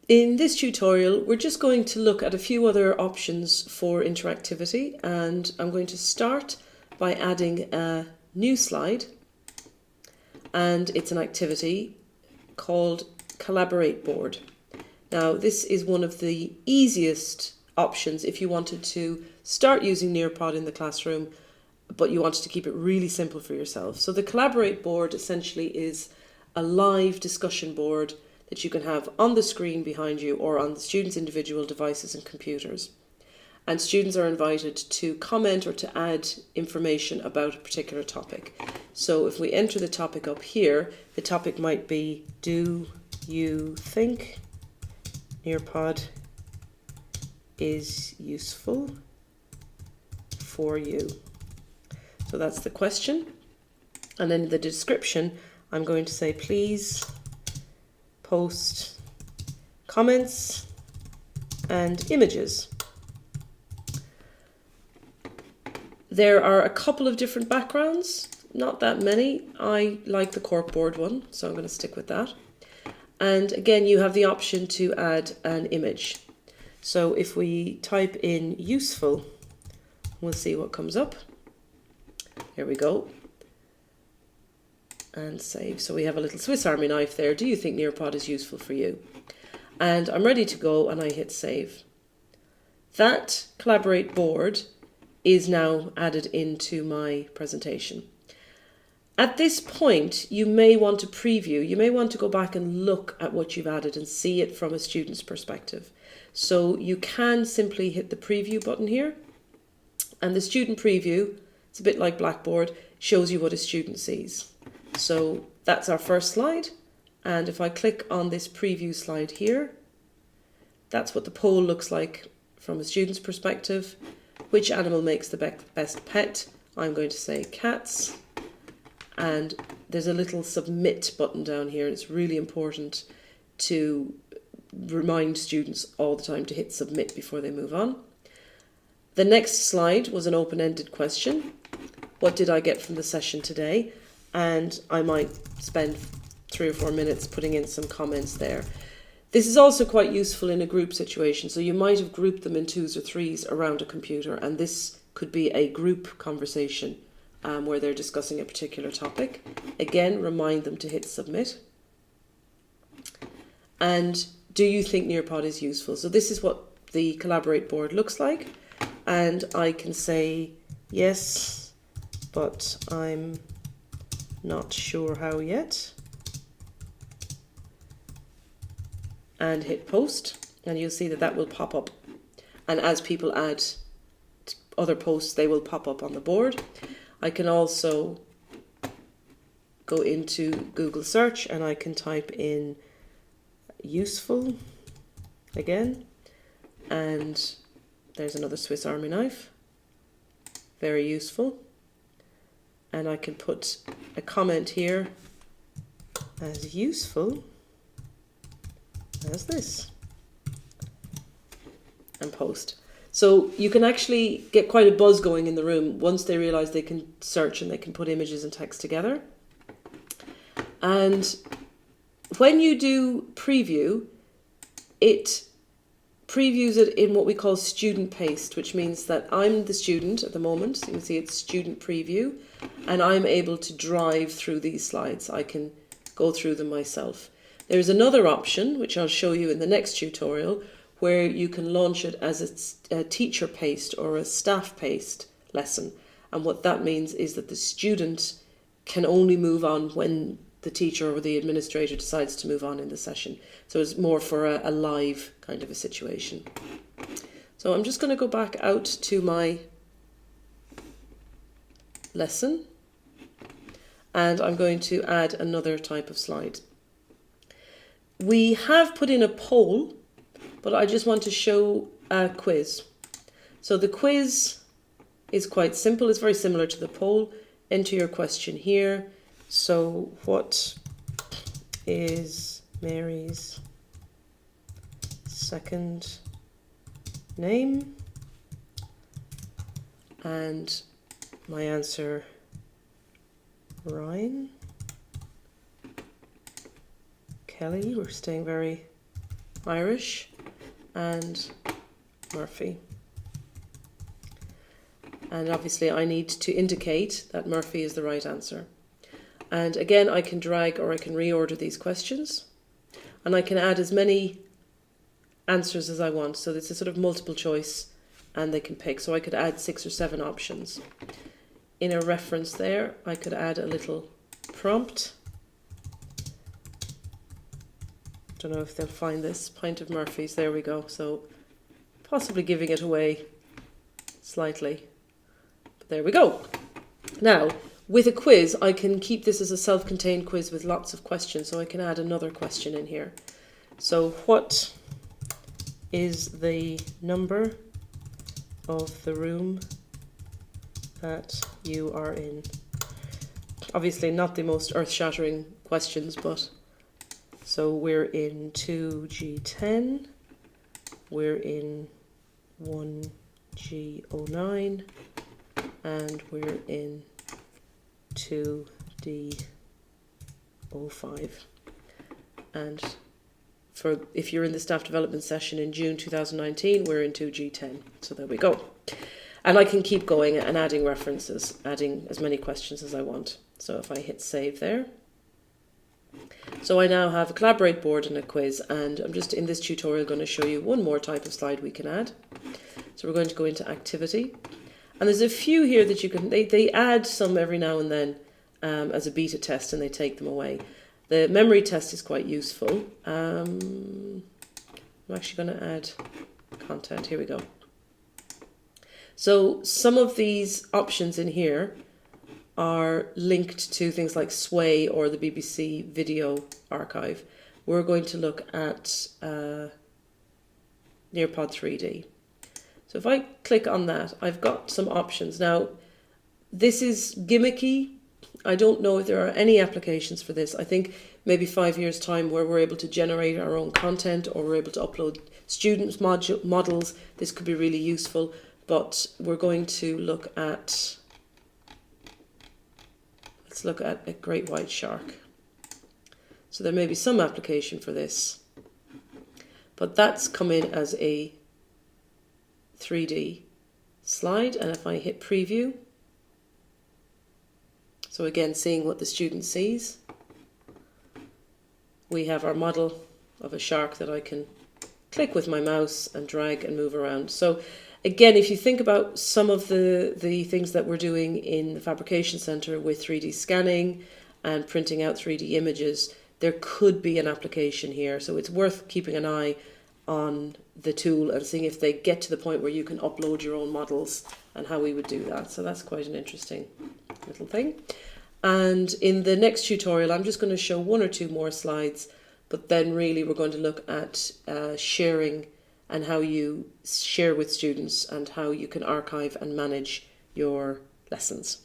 In this tutorial, we're just going to look at a few other options for interactivity, and I'm going to start by adding a new slide, and it's an activity called Collaborate Board. Now, this is one of the easiest options if you wanted to start using nearpod in the classroom, but you wanted to keep it really simple for yourself. So the Collaborate Board essentially is a live discussion board that you can have on the screen behind you or on the students' individual devices and computers. And students are invited to comment or to add information about a particular topic. So if we enter the topic up here, the topic might be, do you think nearpod is useful for you? So that's the question. And then in the description, I'm going to say, please post comments and images. There are a couple of different backgrounds, not that many. I like the corkboard one, so I'm going to stick with that. And again, you have the option to add an image. So if we type in useful, we'll see what comes up. Here we go. And save. So we have a little Swiss Army knife there. Do you think nearpod is useful for you? And I'm ready to go, and I hit save. That Collaborate board is now added into my presentation. At this point, you may want to preview. You may want to go back and look at what you've added and see it from a student's perspective. So you can simply hit the preview button here, and the student preview, it's a bit like Blackboard, shows you what a student sees. So that's our first slide, and if I click on this preview slide here, that's what the poll looks like from a student's perspective. Which animal makes the best pet? I'm going to say cats, and there's a little submit button down here. It's really important to remind students all the time to hit submit before they move on. The next slide was an open-ended question. What did I get from the session today? And I might spend 3 or 4 minutes putting in some comments there. This is also quite useful in a group situation. So you might have grouped them in 2s or 3s around a computer, and this could be a group conversation where they're discussing a particular topic. Again, remind them to hit submit. And do you think nearpod is useful? So this is what the Collaborate board looks like. And I can say yes, but I'm not sure how yet, and hit post, and you'll see that that will pop up, and as people add other posts, they will pop up on the board. I can also go into Google search and I can type in useful again, and there's another Swiss Army knife, very useful. And I can put a comment here as useful as this and post. So you can actually get quite a buzz going in the room once they realize they can search and they can put images and text together. And when you do preview, it previews it in what we call student paced, which means that I'm the student at the moment. So you can see it's student preview, and I'm able to drive through these slides. I can go through them myself. There's another option, which I'll show you in the next tutorial, where you can launch it as a teacher paced or a staff paced lesson. And what that means is that the student can only move on when the teacher or the administrator decides to move on in the session. So it's more for a live kind of a situation. So I'm just going to go back out to my lesson, and I'm going to add another type of slide. We have put in a poll, but I just want to show a quiz. So the quiz is quite simple. It's very similar to the poll. Enter your question here. So what is Mary's second name? And my answer, Ryan. Kelly, we're staying very Irish, and Murphy. And obviously I need to indicate that Murphy is the right answer. And again, I can drag or I can reorder these questions, and I can add as many answers as I want. So it's a sort of multiple choice, and they can pick. So I could add 6 or 7 options. In a reference there, I could add a little prompt. Don't know if they'll find this. Pint of Murphy's, there we go. So possibly giving it away slightly. But there we go. Now, with a quiz, I can keep this as a self-contained quiz with lots of questions. So I can add another question in here. So what is the number of the room that you are in? Obviously not the most earth-shattering questions, but so we're in 2G10, we're in 1G09, and we're in 2D05. And for if you're in the staff development session in June 2019, we're in 2G10. So there we go. And I can keep going and adding references, adding as many questions as I want. So if I hit save there. So I now have a collaborate board and a quiz, and I'm just in this tutorial going to show you one more type of slide we can add. So we're going to go into activity, and there's a few here that you can, they add some every now and then as a beta test, and they take them away. The memory test is quite useful. I'm actually going to add content. Here we go. So some of these options in here are linked to things like Sway or the BBC video archive. We're going to look at nearpod 3D. So if I click on that, I've got some options. Now, this is gimmicky. I don't know if there are any applications for this. I think maybe 5 years' time where we're able to generate our own content, or we're able to upload students' models, this could be really useful. But we're going to look at, let's look at a great white shark. So there may be some application for this, but that's come in as a 3D slide. And if I hit preview, so again, seeing what the student sees, we have our model of a shark that I can click with my mouse and drag and move around. So again, if you think about some of the things that we're doing in the Fabrication Centre with 3D scanning and printing out 3D images, there could be an application here. So it's worth keeping an eye on the tool and seeing if they get to the point where you can upload your own models and how we would do that. So that's quite an interesting little thing. And in the next tutorial, I'm just going to show 1 or 2 more slides, but then really we're going to look at sharing and how you share with students and how you can archive and manage your lessons.